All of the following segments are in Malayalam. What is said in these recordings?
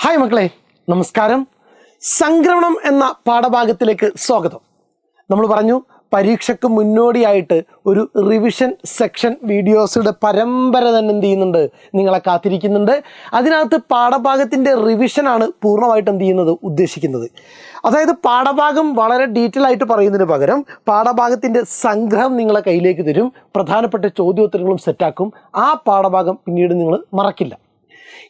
ഹായ് മക്കളെ, നമസ്കാരം. സംക്രമണം എന്ന പാഠഭാഗത്തിലേക്ക് സ്വാഗതം. നമ്മൾ പറഞ്ഞു പരീക്ഷയ്ക്ക് മുന്നോടിയായിട്ട് ഒരു റിവിഷൻ സെക്ഷൻ വീഡിയോസുടെ പരമ്പര തന്നെ എന്ത് ചെയ്യുന്നുണ്ട്, നിങ്ങളെ കാത്തിരിക്കുന്നുണ്ട്. അതിനകത്ത് പാഠഭാഗത്തിൻ്റെ റിവിഷനാണ് പൂർണ്ണമായിട്ട് എന്ത് ചെയ്യുന്നത്, ഉദ്ദേശിക്കുന്നത്. അതായത് പാഠഭാഗം വളരെ ഡീറ്റെയിൽ ആയിട്ട് പറയുന്നതിന് പകരം പാഠഭാഗത്തിൻ്റെ സംഗ്രഹം നിങ്ങളെ കയ്യിലേക്ക് തരും. പ്രധാനപ്പെട്ട ചോദ്യോത്തരങ്ങളും സെറ്റാക്കും. ആ പാഠഭാഗം പിന്നീട് നിങ്ങൾ മറക്കില്ല.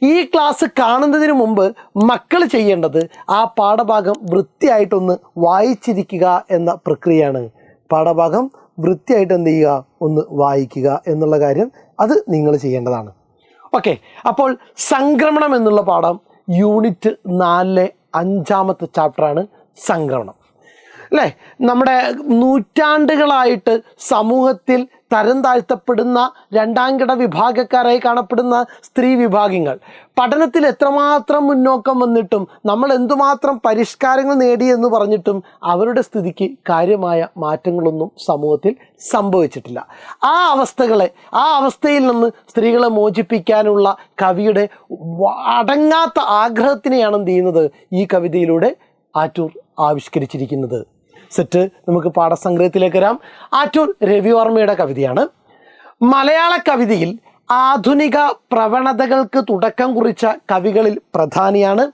ഈ ക്ലാസ് കാണുന്നതിന് മുമ്പ് മക്കൾ ചെയ്യേണ്ടത് ആ പാഠഭാഗം വൃത്തിയായിട്ടൊന്ന് വായിച്ചിരിക്കുക എന്ന പ്രക്രിയയാണ്. പാഠഭാഗം വൃത്തിയായിട്ട് എന്ത് ചെയ്യുക, ഒന്ന് വായിക്കുക എന്നുള്ള കാര്യം അത് നിങ്ങൾ ചെയ്യേണ്ടതാണ്. ഓക്കെ, അപ്പോൾ സംക്രമണം എന്നുള്ള പാഠം യൂണിറ്റ് 4 5ാമത്തെ ചാപ്റ്ററാണ് സംക്രമണം. അല്ലേ, നമ്മുടെ നൂറ്റാണ്ടുകളായിട്ട് സമൂഹത്തിൽ തരം താഴ്ത്തപ്പെടുന്ന രണ്ടാംകിട വിഭാഗക്കാരായി കാണപ്പെടുന്ന സ്ത്രീ വിഭാഗങ്ങൾ പഠനത്തിൽ എത്രമാത്രം മുന്നോക്കം വന്നിട്ടും നമ്മൾ എന്തുമാത്രം പരിഷ്കാരങ്ങൾ നേടിയെന്ന് പറഞ്ഞിട്ടും അവരുടെ സ്ഥിതിക്ക് കാര്യമായ മാറ്റങ്ങളൊന്നും സമൂഹത്തിൽ സംഭവിച്ചിട്ടില്ല. ആ അവസ്ഥയിൽ നിന്ന് സ്ത്രീകളെ മോചിപ്പിക്കാനുള്ള കവിയുടെ അടങ്ങാത്ത ആഗ്രഹത്തിനെയാണ് എന്ത് ചെയ്യുന്നത്, ഈ കവിതയിലൂടെ ആറ്റൂർ ആവിഷ്കരിച്ചിരിക്കുന്നത്. സെറ്റ്, നമുക്ക് പാഠസംഗ്രഹത്തിലേക്ക് വരാം. ആറ്റൂർ രവിവർമ്മയുടെ കവിതയാണ്. മലയാള കവിതയിൽ ആധുനിക പ്രവണതകൾക്ക് തുടക്കം കുറിച്ച കവികളിൽ പ്രധാനിയാണ്.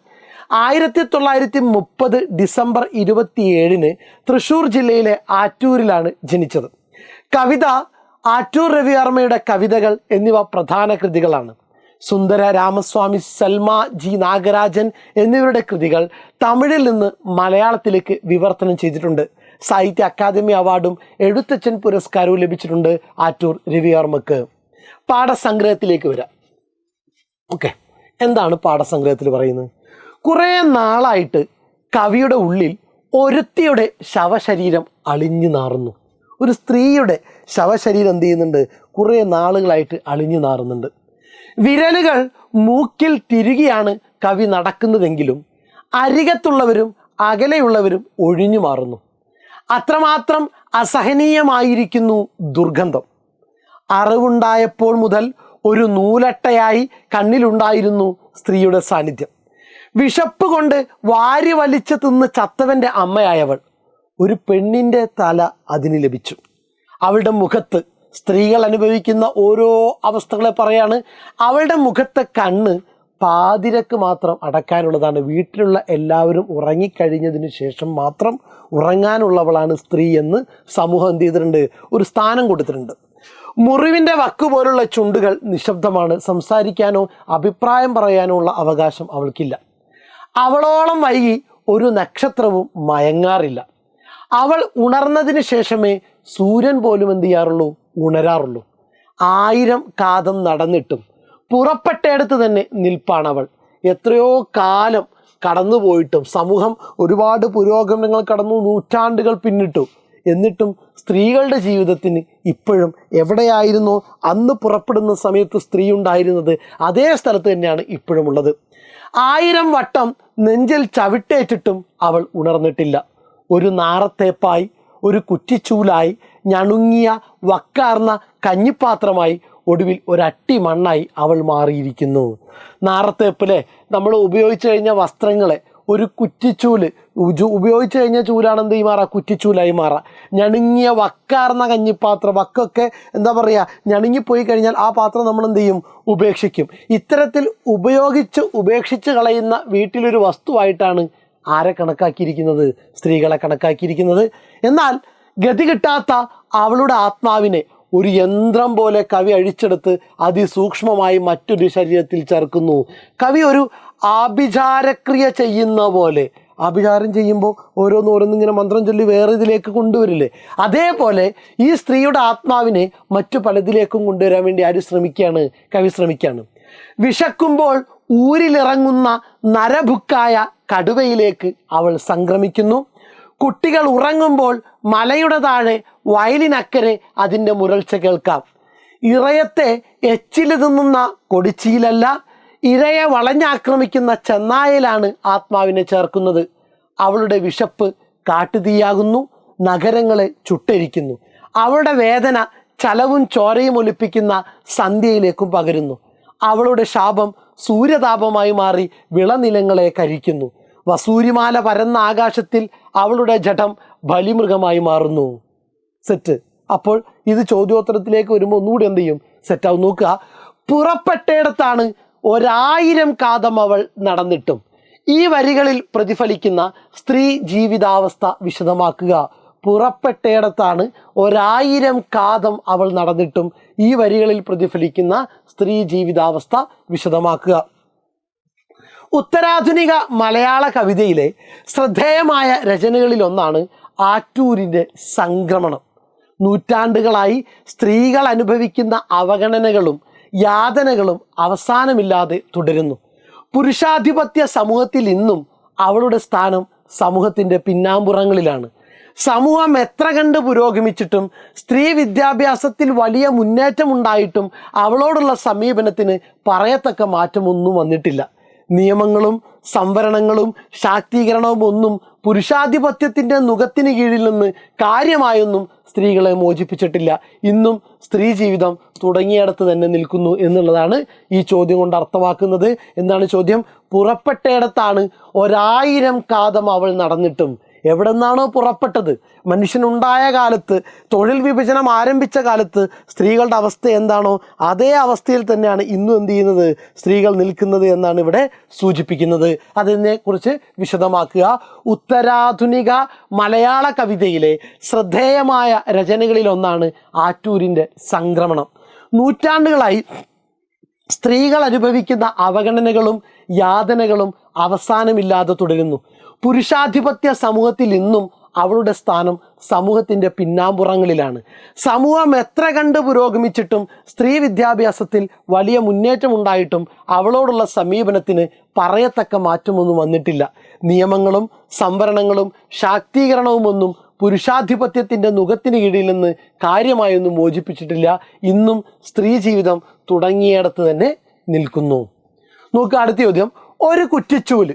1930 ഡിസംബർ 27 തൃശ്ശൂർ ജില്ലയിലെ ആറ്റൂരിലാണ് ജനിച്ചത്. കവിത ആറ്റൂർ രവിവർമ്മയുടെ കവിതകൾ എന്നിവ പ്രധാന കൃതികളാണ്. സുന്ദര രാമസ്വാമി, സൽമ ജി നാഗരാജൻ എന്നിവരുടെ കൃതികൾ തമിഴിൽ നിന്ന് മലയാളത്തിലേക്ക് വിവർത്തനം ചെയ്തിട്ടുണ്ട്. സാഹിത്യ അക്കാദമി അവാർഡും എഴുത്തച്ഛൻ പുരസ്കാരവും ലഭിച്ചിട്ടുണ്ട് ആറ്റൂർ രവിവർമ്മക്ക്. പാഠസംഗ്രഹത്തിലേക്ക് വരാം. ഓക്കെ, എന്താണ് പാഠസംഗ്രഹത്തിൽ പറയുന്നത്? കുറേ നാളായിട്ട് കവിയുടെ ഉള്ളിൽ ഒരുത്തിയുടെ ശവശരീരം അളിഞ്ഞു നാറുന്നു. ഒരു സ്ത്രീയുടെ ശവശരീരം എന്ത് ചെയ്യുന്നുണ്ട്, കുറേ നാളുകളായിട്ട് അളിഞ്ഞു നാറുന്നുണ്ട്. വിരലുകൾ മൂക്കിൽ തിരികെയാണ് കവി നടക്കുന്നതെങ്കിലും അരികത്തുള്ളവരും അകലെയുള്ളവരും ഒഴിഞ്ഞു മാറുന്നു. അത്രമാത്രം അസഹനീയമായിരിക്കുന്നു ദുർഗന്ധം. അറിവുണ്ടായപ്പോൾ മുതൽ ഒരു നൂലട്ടയായി കണ്ണിലുണ്ടായിരുന്നു സ്ത്രീയുടെ സാന്നിധ്യം. വിശപ്പ് കൊണ്ട് വാരി വലിച്ചു തിന്ന് ചത്തവൻ്റെ അമ്മയായവൾ. ഒരു പെണ്ണിൻ്റെ തല അതിന് ലഭിച്ചു. അവളുടെ മുഖത്ത് സ്ത്രീകൾ അനുഭവിക്കുന്ന ഓരോ അവസ്ഥകളെ പറയാണ്. അവളുടെ മുഖത്തെ കണ്ണ് പാതിരക്ക് മാത്രം അടക്കാനുള്ളതാണ്. വീട്ടിലുള്ള എല്ലാവരും ഉറങ്ങിക്കഴിഞ്ഞതിന് ശേഷം മാത്രം ഉറങ്ങാനുള്ളവളാണ് സ്ത്രീ എന്ന് സമൂഹം എന്ത് ചെയ്തിട്ടുണ്ട്, ഒരു സ്ഥാനം കൊടുത്തിട്ടുണ്ട്. മുറിവിൻ്റെ വക്ക് പോലുള്ള ചുണ്ടുകൾ നിശബ്ദമാണ്. സംസാരിക്കാനോ അഭിപ്രായം പറയാനോ ഉള്ള അവകാശം അവൾക്കില്ല. അവളോളം വൈകി ഒരു നക്ഷത്രവും മയങ്ങാറില്ല. അവൾ ഉണർന്നതിന് ശേഷമേ സൂര്യൻ പോലും എന്ത് ചെയ്യാറുള്ളൂ, ഉണരാറുള്ളൂ. 1000 കാതം നടന്നിട്ടും പുറപ്പെട്ടയിടത്ത് തന്നെ നിൽപ്പാണവൾ. എത്രയോ കാലം കടന്നുപോയിട്ടും സമൂഹം ഒരുപാട് പുരോഗമനങ്ങൾ കടന്നു, നൂറ്റാണ്ടുകൾ പിന്നിട്ടു. എന്നിട്ടും സ്ത്രീകളുടെ ജീവിതത്തിന് ഇപ്പോഴും എവിടെയായിരുന്നോ അന്ന് പുറപ്പെടുന്ന സമയത്ത് സ്ത്രീ ഉണ്ടായിരുന്നത് അതേ സ്ഥലത്ത് തന്നെയാണ് ഇപ്പോഴും ഉള്ളത്. 1000 വട്ടം നെഞ്ചിൽ ചവിട്ടേറ്റിട്ടും അവൾ ഉണർന്നിട്ടില്ല. ഒരു നാറത്തേപ്പായി, ഒരു കുറ്റിച്ചൂലായി, ഞണുങ്ങിയ വക്കാർന്ന കഞ്ഞിപ്പാത്രമായി, ഒടുവിൽ ഒരട്ടി മണ്ണായി അവൾ മാറിയിരിക്കുന്നു. നാറത്തേപ്പിലെ നമ്മൾ ഉപയോഗിച്ച് കഴിഞ്ഞ വസ്ത്രങ്ങളെ ഒരു കുറ്റിച്ചൂല് ഉപയോഗിച്ച് കഴിഞ്ഞ ചൂലാണെന്ത് മാറാം, കുറ്റിച്ചൂലായി മാറാം. ഞണുങ്ങിയ വക്കാർന്ന കഞ്ഞിപ്പാത്രം, വക്കൊക്കെ എന്താ പറയുക, ഞണുങ്ങിപ്പോയി കഴിഞ്ഞാൽ ആ പാത്രം നമ്മൾ എന്ത് ചെയ്യും, ഉപേക്ഷിക്കും. ഇത്തരത്തിൽ ഉപേക്ഷിച്ച് കളയുന്ന വീട്ടിലൊരു വസ്തുവായിട്ടാണ് ആരെ കണക്കാക്കിയിരിക്കുന്നത്, സ്ത്രീകളെ കണക്കാക്കിയിരിക്കുന്നത്. എന്നാൽ ഗതി കിട്ടാത്ത അവളുടെ ആത്മാവിനെ ഒരു യന്ത്രം പോലെ കവി അഴിച്ചെടുത്ത് അതിസൂക്ഷ്മമായി മറ്റൊരു ശരീരത്തിൽ ചേർക്കുന്നു. കവി ഒരു ആഭിചാരക്രിയ ചെയ്യുന്ന പോലെ, ആഭിചാരം ചെയ്യുമ്പോൾ ഓരോന്നിങ്ങനെ മന്ത്രം ചൊല്ലി വേറെ ഇതിലേക്ക് കൊണ്ടുവരില്ലേ, അതേപോലെ ഈ സ്ത്രീയുടെ ആത്മാവിനെ മറ്റു പലതിലേക്കും കൊണ്ടുവരാൻ വേണ്ടി കവി ശ്രമിക്കുകയാണ്. വിശക്കുമ്പോൾ ഊരിലിറങ്ങുന്ന നരഭുക്കായ കടുവയിലേക്ക് അവൾ സംക്രമിക്കുന്നു. കുട്ടികൾ ഉറങ്ങുമ്പോൾ മലയുടെ താഴെ വയലിനക്കരെ അതിൻ്റെ മുരൾച്ച കേൾക്കാം. ഇറയത്തെ എച്ചില് തിന്നുന്ന കൊടിച്ചിയിലല്ല, ഇരയെ വളഞ്ഞാക്രമിക്കുന്ന ചെന്നായയിലാണ് ആത്മാവിനെ ചേർക്കുന്നത്. അവളുടെ വിശപ്പ് കാട്ടുതീയാകുന്നു, നഗരങ്ങളെ ചുട്ടരിക്കുന്നു. അവളുടെ വേദന ചലവും ചോരയും ഒലിപ്പിക്കുന്ന സന്ധ്യയിലേക്കും പകരുന്നു. അവളുടെ ശാപം സൂര്യതാപമായി മാറി വിളനിലങ്ങളെ കരിക്കുന്നു. വസൂരിമാല പരന്ന ആകാശത്തിൽ അവളുടെ ജഡം ബലിമൃഗമായി മാറുന്നു. സെറ്റ്. അപ്പോൾ ഇത് ചോദ്യോത്തരത്തിലേക്ക് വരുമ്പോൾ ഒന്നുകൂടി എന്ത് ചെയ്യും? സെറ്റാവും. നോക്കുക, പുറപ്പെട്ടയിടത്താണ് 1000 കാതം അവൾ നടന്നിട്ടും. ഈ വരികളിൽ പ്രതിഫലിക്കുന്ന സ്ത്രീ ജീവിതാവസ്ഥ വിശദമാക്കുക. പുറപ്പെട്ടയിടത്താണ് 1000 കാതം അവൾ നടന്നിട്ടും. ഈ വരികളിൽ പ്രതിഫലിക്കുന്ന സ്ത്രീ ജീവിതാവസ്ഥ വിശദമാക്കുക. ഉത്തരാധുനിക മലയാള കവിതയിലെ ശ്രദ്ധേയമായ രചനകളിലൊന്നാണ് ആറ്റൂരിൻ്റെ സംക്രമണം. നൂറ്റാണ്ടുകളായി സ്ത്രീകൾ അനുഭവിക്കുന്ന അവഗണനകളും യാതനകളും അവസാനമില്ലാതെ തുടരുന്നു. പുരുഷാധിപത്യ സമൂഹത്തിൽ ഇന്നും അവളുടെ സ്ഥാനം സമൂഹത്തിൻ്റെ പിന്നാമ്പുറങ്ങളിലാണ്. സമൂഹം എത്ര കണ്ട് പുരോഗമിച്ചിട്ടും സ്ത്രീ വിദ്യാഭ്യാസത്തിൽ വലിയ മുന്നേറ്റമുണ്ടായിട്ടും അവളോടുള്ള സമീപനത്തിന് പറയത്തക്ക മാറ്റമൊന്നും വന്നിട്ടില്ല. നിയമങ്ങളും സംവരണങ്ങളും ശാക്തീകരണവും ഒന്നും പുരുഷാധിപത്യത്തിൻ്റെ നുകത്തിന് കീഴിൽ നിന്ന് കാര്യമായൊന്നും സ്ത്രീകളെ മോചിപ്പിച്ചിട്ടില്ല. ഇന്നും സ്ത്രീ ജീവിതം തുടങ്ങിയിടത്ത് തന്നെ നിൽക്കുന്നു എന്നുള്ളതാണ് ഈ ചോദ്യം കൊണ്ട് അർത്ഥമാക്കുന്നത്. എന്താണ് ചോദ്യം? പുറപ്പെട്ടയിടത്താണ് 1000 കാതം അവൾ നടന്നിട്ടും. എവിടെ നിന്നാണോ പുറപ്പെട്ടത്, മനുഷ്യനുണ്ടായ കാലത്ത്, തൊഴിൽ വിഭജനം ആരംഭിച്ച കാലത്ത് സ്ത്രീകളുടെ അവസ്ഥ എന്താണോ അതേ അവസ്ഥയിൽ തന്നെയാണ് ഇന്നും എന്ത് ചെയ്യുന്നത്? സ്ത്രീകൾ നിൽക്കുന്നത് എന്നാണ് ഇവിടെ സൂചിപ്പിക്കുന്നത്. അതിനെക്കുറിച്ച് വിശദമാക്കുക. ഉത്തരാധുനിക മലയാള കവിതയിലെ ശ്രദ്ധേയമായ രചനകളിലൊന്നാണ് ആറ്റൂരിൻ്റെ സംക്രമണം. നൂറ്റാണ്ടുകളായി സ്ത്രീകൾ അനുഭവിക്കുന്ന അവഗണനകളും യാതനകളും അവസാനമില്ലാതെ തുടരുന്നു. പുരുഷാധിപത്യ സമൂഹത്തിൽ ഇന്നും അവളുടെ സ്ഥാനം സമൂഹത്തിൻ്റെ പിന്നാമ്പുറങ്ങളിലാണ്. സമൂഹം എത്ര കണ്ട് പുരോഗമിച്ചിട്ടും സ്ത്രീ വിദ്യാഭ്യാസത്തിൽ വലിയ മുന്നേറ്റമുണ്ടായിട്ടും അവളോടുള്ള സമീപനത്തിന് പറയത്തക്ക മാറ്റമൊന്നും വന്നിട്ടില്ല. നിയമങ്ങളും സംവരണങ്ങളും ശാക്തീകരണവുമൊന്നും പുരുഷാധിപത്യത്തിൻ്റെ നുകത്തിന് കീഴിൽ നിന്ന് കാര്യമായൊന്നും മോചിപ്പിച്ചിട്ടില്ല. ഇന്നും സ്ത്രീ ജീവിതം തുടങ്ങിയിടത്ത് തന്നെ നിൽക്കുന്നു. നോക്കുക, അടുത്ത ചോദ്യം. ഒരു കുറ്റിച്ചൂല്,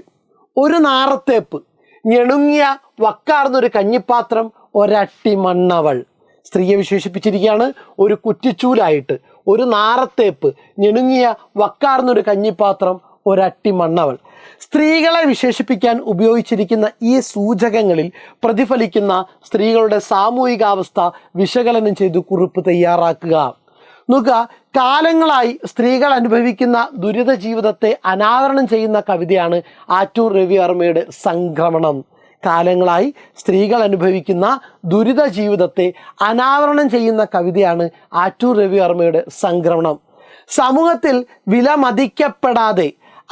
ഒരു നാറത്തേപ്പ്, ഞെണുങ്ങിയ വക്കാർന്നൊരു കഞ്ഞിപ്പാത്രം, ഒരട്ടി മണ്ണവൾ. സ്ത്രീയെ വിശേഷിപ്പിച്ചിരിക്കുകയാണ് ഒരു കുറ്റിച്ചൂലായിട്ട്. ഒരു നാറത്തേപ്പ്, ഞെണുങ്ങിയ വക്കാർന്നൊരു കഞ്ഞിപ്പാത്രം, ഒരട്ടി മണ്ണവൾ. സ്ത്രീകളെ വിശേഷിപ്പിക്കാൻ ഉപയോഗിച്ചിരിക്കുന്ന ഈ സൂചകങ്ങളിൽ പ്രതിഫലിക്കുന്ന സ്ത്രീകളുടെ സാമൂഹികാവസ്ഥ വിശകലനം ചെയ്ത് കുറിപ്പ് തയ്യാറാക്കുക. നോക്കുക, കാലങ്ങളായി സ്ത്രീകൾ അനുഭവിക്കുന്ന ദുരിത ജീവിതത്തെ അനാവരണം ചെയ്യുന്ന കവിതയാണ് ആറ്റൂർ രവിവർമ്മയുടെ സംക്രമണം. കാലങ്ങളായി സ്ത്രീകൾ അനുഭവിക്കുന്ന ദുരിത ജീവിതത്തെ അനാവരണം ചെയ്യുന്ന കവിതയാണ് ആറ്റൂർ രവിവർമ്മയുടെ സംക്രമണം. സമൂഹത്തിൽ വിലമതിക്കപ്പെടാതെ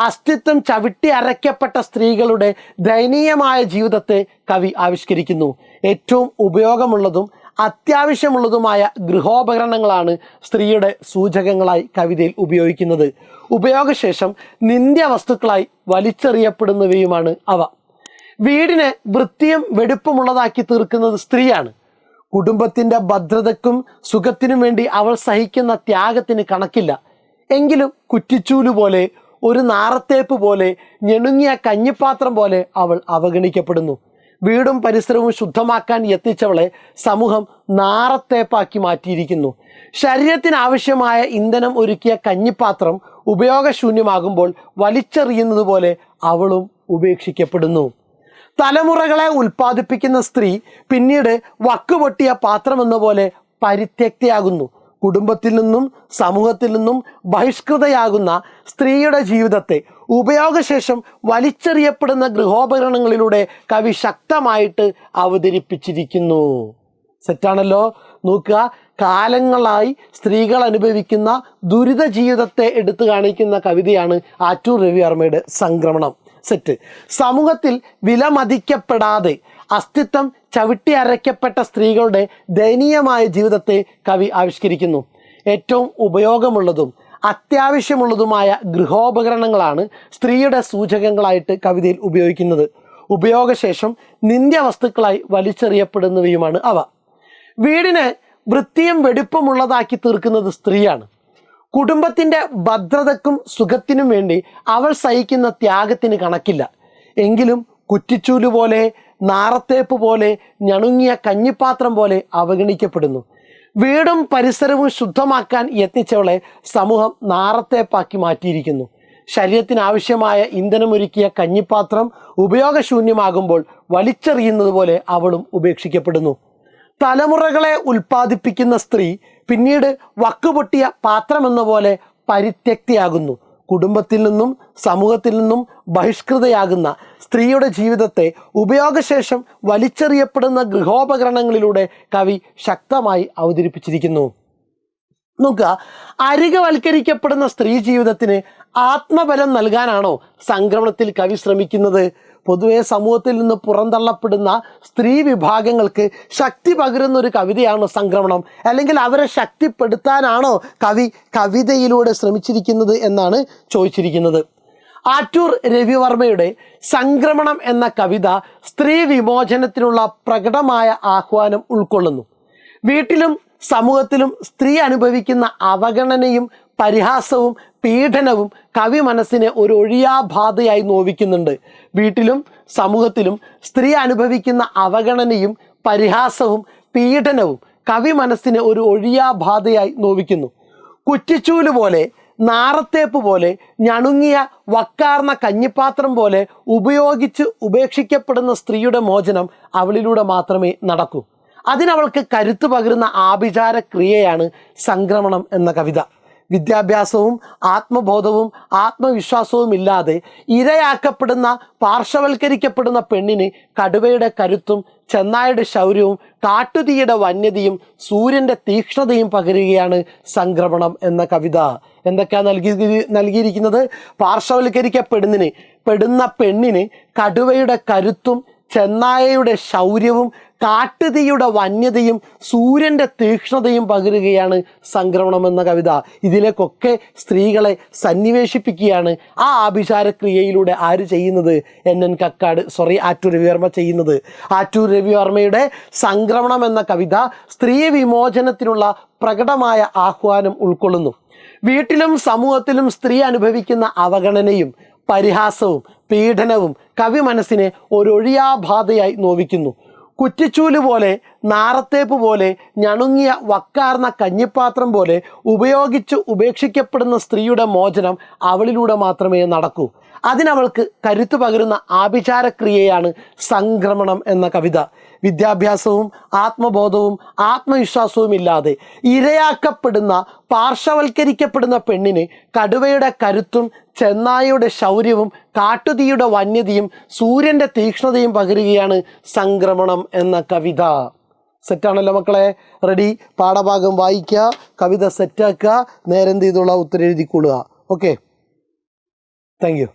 അസ്തിത്വം ചവിട്ടി അരയ്ക്കപ്പെട്ട സ്ത്രീകളുടെ ദയനീയമായ ജീവിതത്തെ കവി ആവിഷ്കരിക്കുന്നു. ഏറ്റവും ഉപയോഗമുള്ളതും അത്യാവശ്യമുള്ളതുമായ ഗൃഹോപകരണങ്ങളാണ് സ്ത്രീയുടെ സൂചകങ്ങളായി കവിതയിൽ ഉപയോഗിക്കുന്നത്. ഉപയോഗശേഷം നിന്ദ്യ വസ്തുക്കളായി വലിച്ചെറിയപ്പെടുന്നവയുമാണ് അവ. വീടിനെ വൃത്തിയും വെടുപ്പുമുള്ളതാക്കി തീർക്കുന്നത് സ്ത്രീയാണ്. കുടുംബത്തിൻ്റെ ഭദ്രതയ്ക്കും സുഖത്തിനും വേണ്ടി അവൾ സഹിക്കുന്ന ത്യാഗത്തിന് കണക്കില്ല. എങ്കിലും കുറ്റിച്ചൂല് പോലെ, ഒരു നാറത്തേപ്പ് പോലെ, ഞെണുങ്ങിയ കഞ്ഞിപ്പാത്രം പോലെ അവൾ അവഗണിക്കപ്പെടുന്നു. വീടും പരിസരവും ശുദ്ധമാക്കാൻ യത്നിച്ചവളെ സമൂഹം നാറത്തേപ്പാക്കി മാറ്റിയിരിക്കുന്നു. ശരീരത്തിന് ആവശ്യമായ ഇന്ധനം ഒരുക്കിയ കഞ്ഞിപ്പാത്രം ഉപയോഗശൂന്യമാകുമ്പോൾ വലിച്ചെറിയുന്നത് പോലെ അവളും ഉപേക്ഷിക്കപ്പെടുന്നു. തലമുറകളെ ഉൽപ്പാദിപ്പിക്കുന്ന സ്ത്രീ പിന്നീട് വക്കുപൊട്ടിയ പാത്രമെന്ന പോലെ പരിത്യക്തയാകുന്നു. കുടുംബത്തിൽ നിന്നും സമൂഹത്തിൽ നിന്നും ബഹിഷ്കൃതയാകുന്ന സ്ത്രീയുടെ ജീവിതത്തെ ഉപയോഗശേഷം വലിച്ചെറിയപ്പെടുന്ന ഗൃഹോപകരണങ്ങളിലൂടെ കവി ശക്തമായിട്ട് അവതരിപ്പിച്ചിരിക്കുന്നു. സെറ്റാണല്ലോ. നോക്കുക, കാലങ്ങളായി സ്ത്രീകൾ അനുഭവിക്കുന്ന ദുരിത ജീവിതത്തെ എടുത്തു കാണിക്കുന്ന കവിതയാണ് ആറ്റൂർ രവിവർമ്മയുടെ സംക്രമണം. സെറ്റ്. സമൂഹത്തിൽ വിലമതിക്കപ്പെടാതെ അസ്തിത്വം ചവിട്ടി അരയ്ക്കപ്പെട്ട സ്ത്രീകളുടെ ദയനീയമായ ജീവിതത്തെ കവി ആവിഷ്കരിക്കുന്നു. ഏറ്റവും ഉപയോഗമുള്ളതും അത്യാവശ്യമുള്ളതുമായ ഗൃഹോപകരണങ്ങളാണ് സ്ത്രീയുടെ സൂചകങ്ങളായിട്ട് കവിതയിൽ ഉപയോഗിക്കുന്നത്. ഉപയോഗശേഷം നിന്ദ്യവസ്തുക്കളായി വലിച്ചെറിയപ്പെടുന്നവയുമാണ് അവ. വീടിനെ വൃത്തിയും വെടുപ്പുമുള്ളതാക്കി തീർക്കുന്നത് സ്ത്രീയാണ്. കുടുംബത്തിൻ്റെ ഭദ്രതയ്ക്കും സുഖത്തിനും വേണ്ടി അവൾ സഹിക്കുന്ന ത്യാഗത്തിന് കണക്കില്ല. എങ്കിലും കുറ്റിച്ചൂല് പോലെ, നാറത്തേപ്പ് പോലെ, ഞണുങ്ങിയ കഞ്ഞിപ്പാത്രം പോലെ അവഗണിക്കപ്പെടുന്നു. വീടും പരിസരവും ശുദ്ധമാക്കാൻ യത്നിച്ചവളെ സമൂഹം നാറത്തേപ്പാക്കി മാറ്റിയിരിക്കുന്നു. ശരീരത്തിന് ആവശ്യമായ ഇന്ധനമൊരുക്കിയ കഞ്ഞിപ്പാത്രം ഉപയോഗശൂന്യമാകുമ്പോൾ വലിച്ചെറിയുന്നത് പോലെ അവളും ഉപേക്ഷിക്കപ്പെടുന്നു. തലമുറകളെ ഉൽപ്പാദിപ്പിക്കുന്ന സ്ത്രീ പിന്നീട് വക്കുപൊട്ടിയ പാത്രമെന്ന പോലെ പരിത്യക്തിയാകുന്നു. കുടുംബത്തിൽ നിന്നും സമൂഹത്തിൽ നിന്നും ബഹിഷ്കൃതയാകുന്ന സ്ത്രീയുടെ ജീവിതത്തെ ഉപയോഗശേഷം വലിച്ചെറിയപ്പെടുന്ന ഗൃഹോപകരണങ്ങളിലൂടെ കവി ശക്തമായി അവതരിപ്പിച്ചിരിക്കുന്നു. നോക്കുക, അരികവൽക്കരിക്കപ്പെടുന്ന സ്ത്രീ ജീവിതത്തിന് ആത്മബലം നൽകാനാണോ സംക്രമണത്തിൽ കവി ശ്രമിക്കുന്നത്? പൊതുവെ സമൂഹത്തിൽ നിന്ന് പുറന്തള്ളപ്പെടുന്ന സ്ത്രീ വിഭാഗങ്ങൾക്ക് ശക്തി പകരുന്ന ഒരു കവിതയാണോ സംക്രമണം? അല്ലെങ്കിൽ അവരെ ശക്തിപ്പെടുത്താനാണോ കവി കവിതയിലൂടെ ശ്രമിച്ചിരിക്കുന്നത് എന്നാണ് ചോദിച്ചിരിക്കുന്നത്. ആറ്റൂർ രവിവർമ്മയുടെ സംക്രമണം എന്ന കവിത സ്ത്രീ വിമോചനത്തിനുള്ള പ്രകടമായ ആഹ്വാനം ഉൾക്കൊള്ളുന്നു. വീട്ടിലും സമൂഹത്തിലും സ്ത്രീ അനുഭവിക്കുന്ന അവഗണനയും പരിഹാസവും പീഡനവും കവി മനസ്സിനെ ഒരു ഒഴിയാബാധയായി നോവിക്കുന്നുണ്ട്. വീട്ടിലും സമൂഹത്തിലും സ്ത്രീ അനുഭവിക്കുന്ന അവഗണനയും പരിഹാസവും പീഡനവും കവി മനസ്സിനെ ഒരു ഒഴിയാബാധയായി നോവിക്കുന്നു. കുറ്റിച്ചൂല് പോലെ, നാറത്തേപ്പ് പോലെ, ഞണുങ്ങിയ വക്കാർന്ന കഞ്ഞിപ്പാത്രം പോലെ ഉപയോഗിച്ച് ഉപേക്ഷിക്കപ്പെടുന്ന സ്ത്രീയുടെ മോചനം അവളിലൂടെ മാത്രമേ നടക്കൂ. അതിനവൾക്ക് കരുത്ത് പകരുന്ന ആഭിചാര ക്രിയയാണ് സംക്രമണം എന്ന കവിത. വിദ്യാഭ്യാസവും ആത്മബോധവും ആത്മവിശ്വാസവും ഇല്ലാതെ ഇരയാക്കപ്പെടുന്ന പാർശ്വവൽക്കരിക്കപ്പെടുന്ന പെണ്ണിന് കടുവയുടെ കരുത്തും ചെന്നായുടെ ശൗര്യവും കാട്ടുതീയുടെ വന്യതയും സൂര്യൻ്റെ തീക്ഷ്ണതയും പകരുകയാണ് സംക്രമണം എന്ന കവിത. എന്തൊക്കെയാണ് നൽകിയിരിക്കുന്നത്? പാർശ്വവൽക്കരിക്കപ്പെടുന്ന പെണ്ണിന് കടുവയുടെ കരുത്തും ചെന്നായയുടെ ശൗര്യവും കാട്ടുതീയുടെ വന്യതയും സൂര്യൻ്റെ തീക്ഷ്ണതയും പകരുകയാണ് സംക്രമണം എന്ന കവിത. ഇതിലേക്കൊക്കെ സ്ത്രീകളെ സന്നിവേശിപ്പിക്കുകയാണ് ആ ആഭിചാരക്രിയയിലൂടെ ആര് ചെയ്യുന്നത്? ആറ്റൂർ രവിവർമ്മ ചെയ്യുന്നത്. ആറ്റൂർ രവിവർമ്മയുടെ സംക്രമണം എന്ന കവിത സ്ത്രീ വിമോചനത്തിനുള്ള പ്രകടമായ ആഹ്വാനം ഉൾക്കൊള്ളുന്നു. വീട്ടിലും സമൂഹത്തിലും സ്ത്രീ അനുഭവിക്കുന്ന അവഗണനയും പരിഹാസവും പീഡനവും കവി മനസ്സിനെ ഒരൊഴിയാബാധയായി നോവിക്കുന്നു. കുറ്റിച്ചൂല് പോലെ, നാറത്തേപ്പ് പോലെ, ഞണുങ്ങിയ വക്കാർന്ന കഞ്ഞിപ്പാത്രം പോലെ ഉപയോഗിച്ച് ഉപേക്ഷിക്കപ്പെടുന്ന സ്ത്രീയുടെ മോചനം അവളിലൂടെ മാത്രമേ നടക്കൂ. അതിനവൾക്ക് കരുത്തു പകരുന്ന ആഭിചാരക്രിയയാണ് സംക്രമണം എന്ന കവിത. വിദ്യാഭ്യാസവും ആത്മബോധവും ആത്മവിശ്വാസവും ഇല്ലാതെ ഇരയാക്കപ്പെടുന്ന പാർശ്വവൽക്കരിക്കപ്പെടുന്ന പെണ്ണിന് കടുവയുടെ കരുത്തും ചെന്നായയുടെ ശൗര്യവും കാട്ടുതീയുടെ വന്യതയും സൂര്യൻ്റെ തീക്ഷ്ണതയും പകരുകയാണ് സംക്രമണം എന്ന കവിത. സെറ്റാണല്ലോ മക്കളെ? റെഡി? പാഠഭാഗം വായിക്കുക, കവിത സെറ്റാക്കുക, നേരെന്ത് ചെയ്തുള്ള ഉത്തരം എഴുതിക്കൊള്ളുക. Okay, thank you.